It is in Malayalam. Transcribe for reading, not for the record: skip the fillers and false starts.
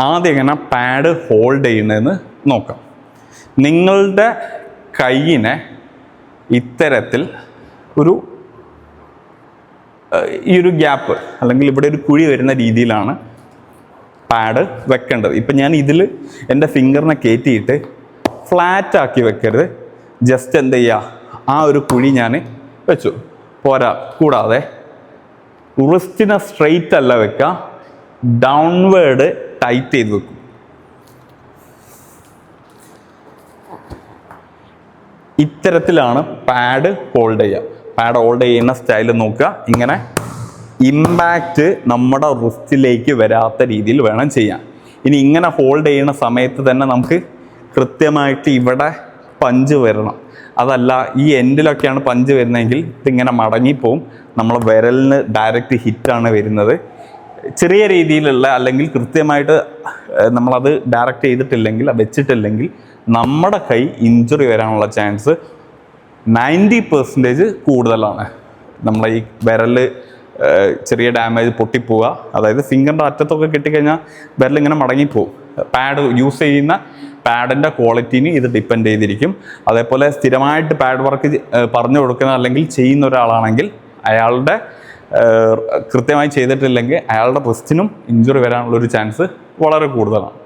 ആദ്യം എങ്ങനെ പാഡ് ഹോൾഡ് ചെയ്യുന്നതെന്ന് നോക്കാം. നിങ്ങളുടെ കൈയിനെ ഇത്തരത്തിൽ ഈ ഒരു ഗ്യാപ്പ് അല്ലെങ്കിൽ ഇവിടെ ഒരു കുഴി വരുന്ന രീതിയിലാണ് പാഡ് വെക്കേണ്ടത്. ഇപ്പം ഞാൻ ഇതിൽ എൻ്റെ ഫിംഗറിനെ കയറ്റിയിട്ട് ഫ്ലാറ്റാക്കി വെക്കരുത്. ജസ്റ്റ് എന്ത് ചെയ്യുക, ആ ഒരു കുഴി ഞാൻ വെച്ചു പോരാ. കൂടാതെ റിസ്റ്റിനെ സ്ട്രെയിറ്റ് അല്ല വെക്കുക, ഡൗൺവേർഡ് ടൈറ്റ് ചെയ്ത് വെക്കും. ഇത്തരത്തിലാണ് പാഡ് ഹോൾഡ് ചെയ്യുക. പാഡ് ഹോൾഡ് ചെയ്യുന്ന സ്റ്റൈൽ നോക്കുക. ഇങ്ങനെ ഇമ്പാക്റ്റ് നമ്മുടെ റിസ്റ്റിലേക്ക് വരാത്ത രീതിയിൽ വേണം ചെയ്യാൻ. ഇനി ഇങ്ങനെ ഹോൾഡ് ചെയ്യുന്ന സമയത്ത് തന്നെ നമുക്ക് കൃത്യമായിട്ട് ഇവിടെ പഞ്ച് വരണം. അതല്ല ഈ എൻഡിലൊക്കെയാണ് പഞ്ച് വരുന്നതെങ്കിൽ ഇതിങ്ങനെ മടങ്ങിപ്പോവും. നമ്മളെ വിരലിന് ഡയറക്റ്റ് ഹിറ്റാണ് വരുന്നത്. ചെറിയ രീതിയിലുള്ള അല്ലെങ്കിൽ കൃത്യമായിട്ട് നമ്മളത് ഡയറക്റ്റ് ചെയ്തിട്ടില്ലെങ്കിൽ വെച്ചിട്ടില്ലെങ്കിൽ നമ്മുടെ കൈ ഇഞ്ചുറി വരാനുള്ള ചാൻസ് 90% കൂടുതലാണ്. നമ്മളെ ഈ വിരൽ ചെറിയ ഡാമേജ് പൊട്ടിപ്പോവുക, അതായത് ഫിംഗറിൻ്റെ അറ്റത്തൊക്കെ കിട്ടിക്കഴിഞ്ഞാൽ വിരലിങ്ങനെ മടങ്ങിപ്പോവും. പാഡ് യൂസ് ചെയ്യുന്ന പാഡിൻ്റെ ക്വാളിറ്റിന് ഇത് ഡിപ്പെൻഡ് ചെയ്തിരിക്കും. അതേപോലെ സ്ഥിരമായിട്ട് പാഡ് വർക്ക് പറഞ്ഞു കൊടുക്കുന്ന അല്ലെങ്കിൽ ചെയ്യുന്ന ഒരാളാണെങ്കിൽ അയാളുടെ കൃത്യമായി ചെയ്തിട്ടില്ലെങ്കിൽ അയാളുടെ റിസ്റ്റിനും ഇഞ്ചുറി വരാനുള്ളൊരു ചാൻസ് വളരെ കൂടുതലാണ്.